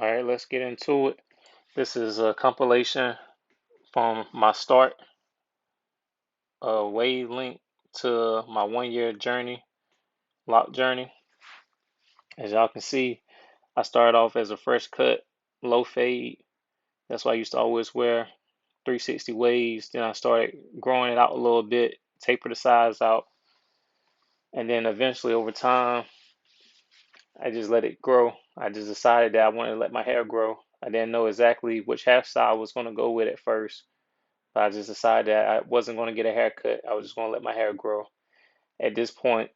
All right, let's get into it. This is a compilation from my start way link to my 1 year journey, loc journey. As y'all can see, I started off as a fresh cut, low fade. That's why I used to always wear 360 waves. Then I started growing it out a little bit, taper the sides out, and then eventually over time, I just let it grow. I just decided that I wanted to let my hair grow. I didn't know exactly which hairstyle I was going to go with at first. I just decided that I wasn't going to get a haircut. I was just going to let my hair grow. At this point,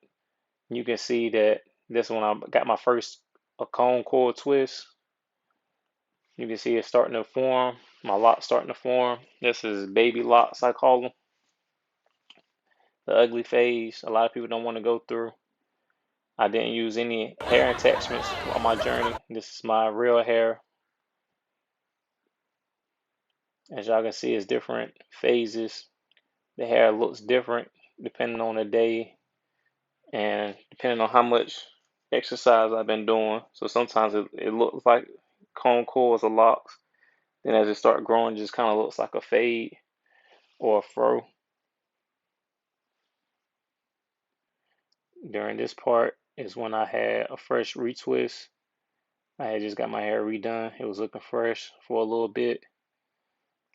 you can see that this one I got my first a cone coil twist. You can see it starting to form. My locks starting to form. This is baby locks, I call them. The ugly phase. A lot of people don't want to go through. I didn't use any hair attachments on my journey. This is my real hair. As y'all can see, it's different phases. The hair looks different depending on the day and depending on how much exercise I've been doing. So sometimes it looks like cone coils or locks. Then as it start growing, it just kind of looks like a fade or a fro. During this part is when I had a fresh retwist. I had just got my hair redone. It was looking fresh for a little bit.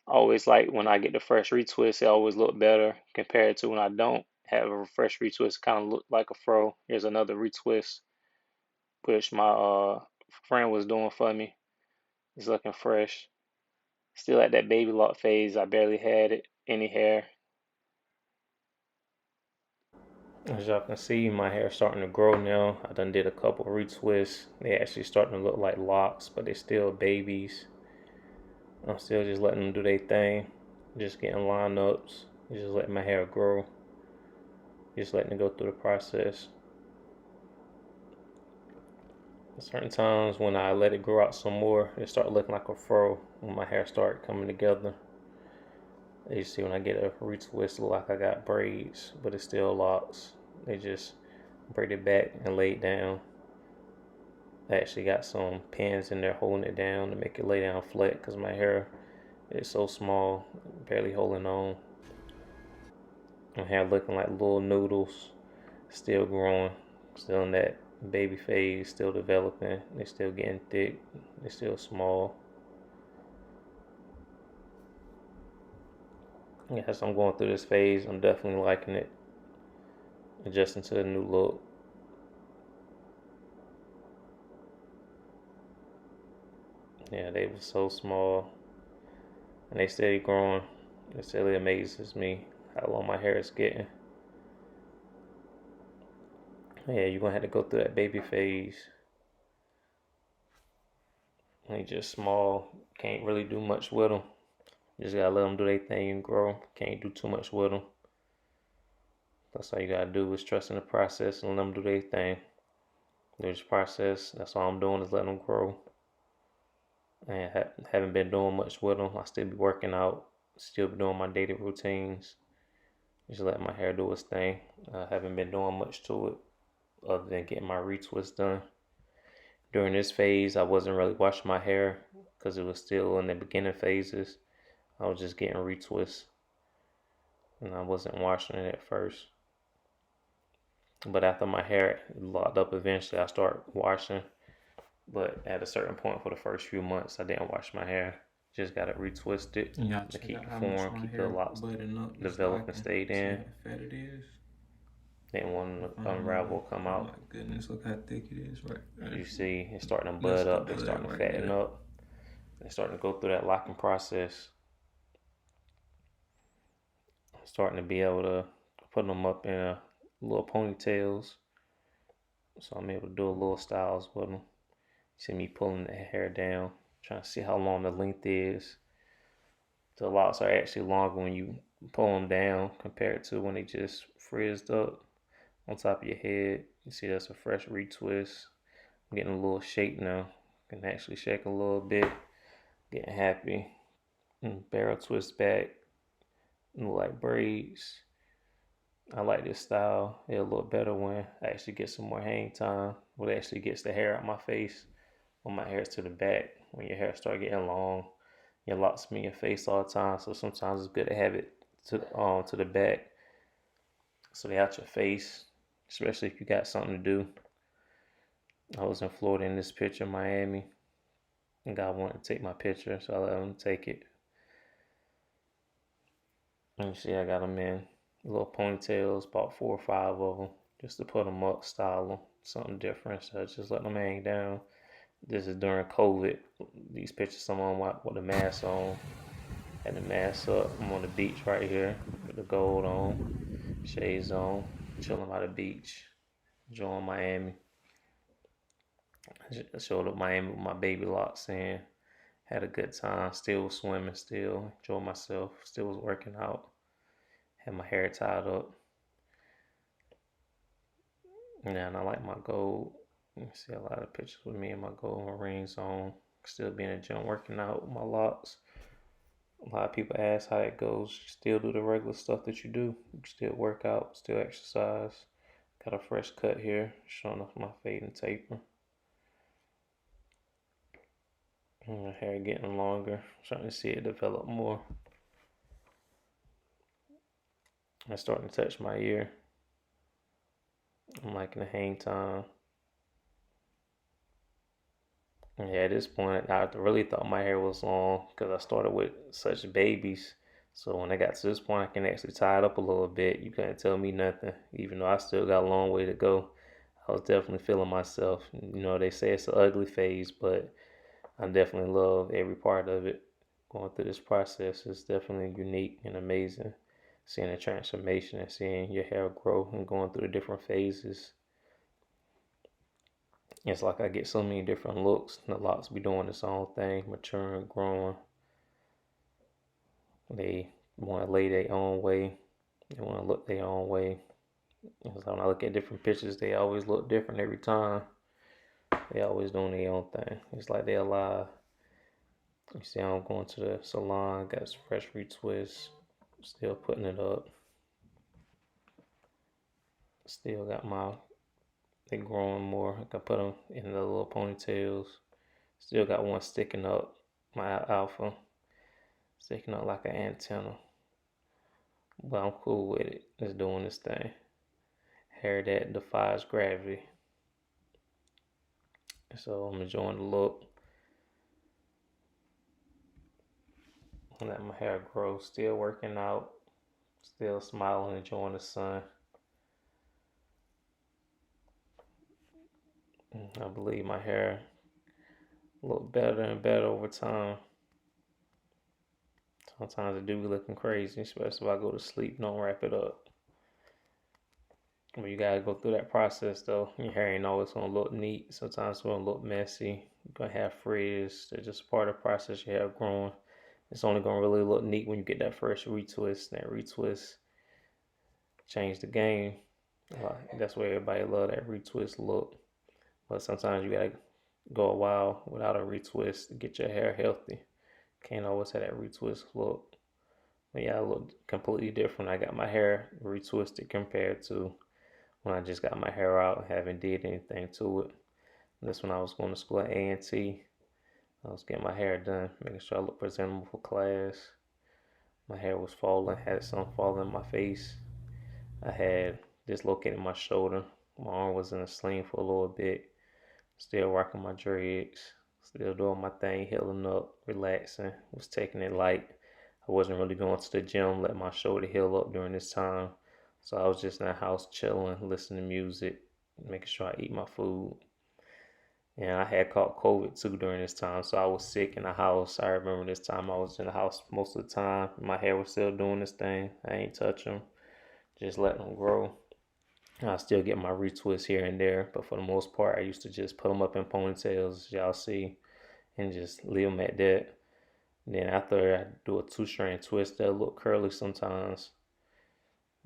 I always like when I get the fresh retwist, it always look better compared to when I don't have a fresh retwist. Kind of look like a fro. Here's another retwist, which my friend was doing for me. It's looking fresh. Still at that baby lock phase. I barely had any hair. As y'all can see, my hair starting to grow now. I done did a couple retwists. They actually starting to look like locks, but they're still babies. I'm still just letting them do their thing. Just getting lineups. Just letting my hair grow. Just letting it go through the process. Certain times when I let it grow out some more, it start looking like a fro when my hair start coming together. You see when I get a retwist, it look like I got braids, but it's still locks. They just braid it back and lay it down. I actually got some pins in there holding it down to make it lay down flat because my hair is so small, barely holding on. My hair looking like little noodles, still growing, still in that baby phase, still developing. They're still getting thick, they're still small. As I'm going through this phase, I'm definitely liking it, adjusting to the new look. Yeah, they were so small, and they steady growing. It still amazes me how long my hair is getting. Yeah, you're gonna have to go through that baby phase. They just small, can't really do much with them. Just gotta let them do their thing and grow. Can't do too much with them. That's all you gotta do is trust in the process and let them do their thing. There's process. That's all I'm doing is letting them grow. And haven't been doing much with them. I still be working out. Still be doing my daily routines. Just let my hair do its thing. I haven't been doing much to it other than getting my retwist done. During this phase, I wasn't really washing my hair because it was still in the beginning phases. I was just getting retwists and I wasn't washing it at first. But after my hair locked up, eventually I start washing. But at a certain point, for the first few months, I didn't wash my hair. Just got it retwisted to keep the form, keep the locks develop and stayed in. Fat it is. Didn't want to unravel, come Oh out. my goodness, look how thick it is, right? You see, it's starting to That's bud the up. It's bud starting to right fatten there. up. It's starting to go through that locking process. Starting to be able to put them up in a little ponytails. So I'm able to do a little styles with them. See me pulling the hair down, trying to see how long the length is. The locks are actually longer when you pull them down compared to when they just frizzed up on top of your head. You see that's a fresh retwist. I'm getting a little shake now. Can actually shake a little bit. Getting happy. Barrel twist back. Look like braids. I like this style. It'll look better when I actually get some more hang time. What actually gets the hair out my face. when my hair's to the back. When your hair start getting long, your locks be in your face all the time. So sometimes it's good to have it to the back, so they out your face, especially if you got something to do. I was in Florida in this picture, Miami, and God wanted to take my picture, so I let him take it. And you see, I got them in little ponytails, about 4 or 5 of them, just to put them up, style them, something different. So I just let them hang down. This is during COVID. These pictures, someone with the mask on, had the mask up. I'm on the beach right here with the gold on, shades on, chilling by the beach, enjoying Miami. I showed up Miami with my baby locks in. Had a good time. Still was swimming. Still enjoyed myself. Still was working out. Had my hair tied up. Yeah, and I like my gold. You see a lot of pictures with me and my gold rings on. Still being in the gym working out with my locks. A lot of people ask how that goes. You still do the regular stuff that you do. You still work out, still exercise. Got a fresh cut here, showing off my fade and taper. And my hair getting longer. Starting to see it develop more. I'm starting to touch my ear. I'm liking the hang time. Yeah, at this point, I really thought my hair was long because I started with such babies. So when I got to this point, I can actually tie it up a little bit. You couldn't tell me nothing, even though I still got a long way to go. I was definitely feeling myself. You know, they say it's an ugly phase, but I definitely love every part of it. Going through this process is definitely unique and amazing. Seeing the transformation and seeing your hair grow and going through the different phases. It's like I get so many different looks. The locks be doing its own thing, maturing, growing. They want to lay their own way. They want to look their own way. And so when I look at different pictures, they always look different every time. They always doing their own thing. It's like they alive. You see, I'm going to the salon, got some fresh retwists, still putting it up. Still got they growing more. I can put them in the little ponytails. Still got one sticking up, my alpha, sticking up like an antenna. But I'm cool with it. It's doing this thing. Hair that defies gravity. So I'm enjoying the look. I let my hair grow. Still working out. Still smiling, enjoying the sun. I believe my hair look better and better over time. Sometimes it do be looking crazy, especially if I go to sleep, don't wrap it up. But you gotta go through that process though. Your hair ain't always gonna look neat. Sometimes it's gonna look messy. You're gonna have frizz. They're just part of the process your hair growing. It's only gonna really look neat when you get that first retwist. That retwist changed the game. That's where everybody love that retwist look. But sometimes you gotta go a while without a retwist to get your hair healthy. Can't always have that retwist look. But yeah, I look completely different. I got my hair retwisted compared to when I just got my hair out and haven't did anything to it. This when I was going to school at A&T. I was getting my hair done, making sure I look presentable for class. My hair was falling, had some falling in my face. I had dislocated my shoulder. My arm was in a sling for a little bit. Still rocking my dreads. Still doing my thing, healing up, relaxing. Was taking it light. I wasn't really going to the gym, let my shoulder heal up during this time. So I was just in the house chilling, listening to music, making sure I eat my food. And I had caught COVID too during this time, so I was sick in the house. I remember this time I was in the house most of the time. My hair was still doing this thing. I ain't touch them, just letting them grow. I still get my retwists here and there, but for the most part, I used to just put them up in ponytails, as y'all see, and just leave them at that. Then after I do a two-strand twist, they'll look curly sometimes.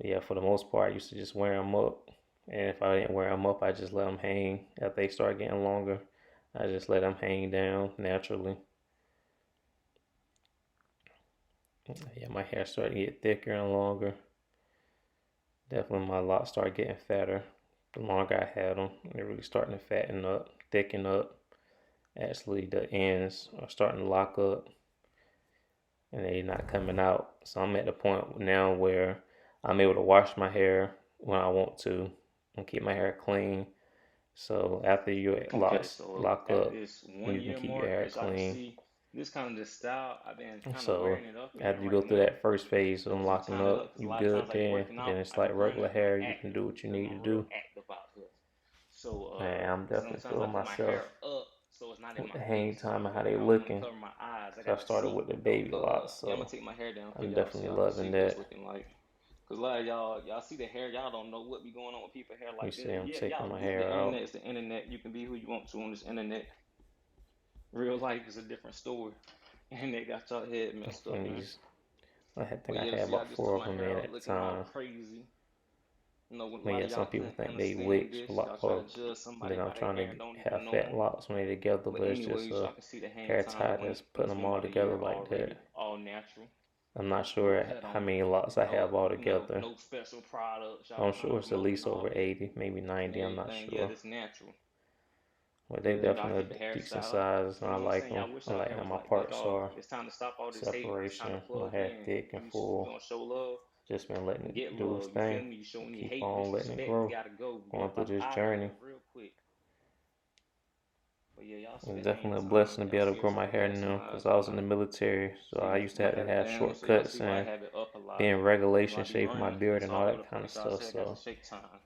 Yeah, for the most part, I used to just wear them up. And if I didn't wear them up, I just let them hang. After they start getting longer, I just let them hang down naturally. Yeah, my hair started to get thicker and longer. Definitely my locks started getting fatter. The longer I had them, they're really starting to fatten up, thicken up. actually the ends are starting to lock up and they're not coming out. So I'm at the point now where I'm able to wash my hair when I want to and keep my hair clean. So after your Okay, locks so lock at up, this one you can year keep your mark, hair as y'all can clean. see, this kind of the style I've been kind of So wearing it up in after you go right through now. that first phase of So them as I'm locking tying it up, up, because a you lot of good times like then. working Then out, it's I be like running regular hair. You can active do what you because need to I'm real do. active out here. So And I'm as definitely sometimes I feeling put my myself hair up so it's not in with my the hang face. time You and how feel me? they I don't want to looking. cover my eyes. I So I gotta started see. with the baby locks. Yeah, I'm gonna So take my hair down for I'm y'all so definitely y'all can see loving what it's that. looking like. Cause a lot of y'all see the hair, y'all don't know what be going on with people's hair You like see, this. I'm Yeah, taking y'all my get hair the out. internet is the internet. You can be who you want to on this internet. Real life is a different story. And they got y'all head messed up, And man. these, I think But I yeah, had see, I about just took four of my them hair in out at the looking all time. crazy. You know, a But lot yeah, of some y'all people couldn't think they understand wigs this. Y'all lock try to up. judge And somebody then I'm by their trying hair to and don't have even know fat them. locks when they together, But but it's just anyways, a y'all can see the hang hair time tie when that's when putting it's them been all about a together year like that. already, all natural. I'm not No sure cut how on it. many locks I No, have all together. no special products. Y'all I'm trying sure to it's at promote and least all over that. 80, maybe And 90. I'm not everything. Yeah, sure. that's natural. But they You gotta definitely keep the are decent hairstyle up. size, and You I know what I'm like saying? them. Y'all wish I y'all like hair how was my like this. parts Oh, are. it's time to stop all this hating. It's time to Separation. My plug hair in. thick and You full. gonna show love, Just been letting it get do its love. You feel thing. me? You show any Keep hate, on letting it disrespect, you grow. gotta go. Going Get through up this out of here journey. real quick. But yeah, y'all see It's the hang definitely a time. blessing to be Y'all able to see grow us my right hair there. So now my because I was in the my military. So I see used to my have to hair have down. So y'all see shortcuts why I and have it up a lot. being So I regulation be shave my running. beard So and all all over the that kind of place. Y'all stuff. see I got the So shake time.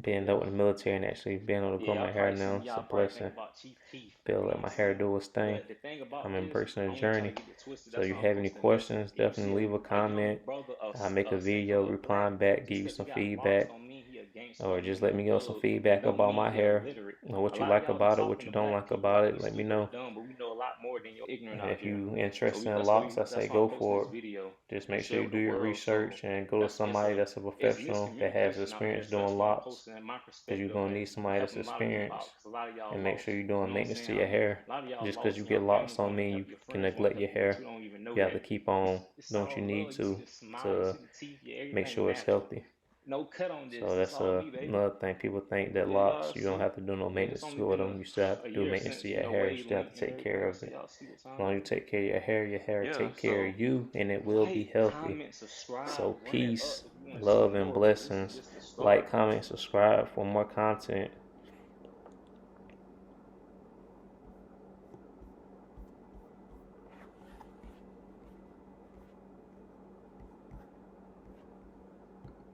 being up in the military and actually being able to grow Yeah, y'all my hair probably see now, me. it's a Y'all probably think blessing. about Chief Keef. Be able You to know let what I'm my hair saying? do its thing. But the thing about I'm this, embracing I the don't want y'all to journey. get it twisted. So That's if why you I'm have any posting this. questions, If you definitely see leave a a young comment. brother, I make a say video a black replying man, back, give just you because some he got locks feedback, don't mean he a gangster, or don't mean just he let a me know some thug, and feedback don't about mean my he hair, illiterate. or A what you lot of like y'all be about it, what talking you to don't black like people about like it. we Let me stupid or know. dumb, but we know a lot more than your ignorant And out if here. you So interested in that's why locks, I say that's why I'm go posting for this it. video Just to make sure share you with do the your world. So research and go to that's somebody that's a it's professional that has miscommunication out experience here. So that's doing why I'm locks, posting my because you're perspective gonna and need somebody that's helping a lot of people out experienced. because a lot of y'all And make sure lost. you're You doing know what I'm maintenance saying? to your hair. A lot of y'all Just because lost you and get y'all locks families don't want to mean you help. Your can friends want to neglect help your you, but hair. you don't even know You have that. to keep on It's doing what all you need love. You see the smile, you to see the teeth, yeah, make everything sure it's natural. healthy. No cut on this. So This that's all me, baby. another thing. People think But that yeah, y'all locks, you don't see. have to do no Yeah, it's maintenance only to been them. You still have a to do year maintenance to since your hair. You still have Wavelength to and take care everything. of So it. y'all see what As time long it as you is. take care of your hair Yeah, take care so of you, and it will be like, healthy. comment, subscribe, So run it up peace, if you want to see love, and more, because this is blessings. just the Like, start. comment, subscribe for more content.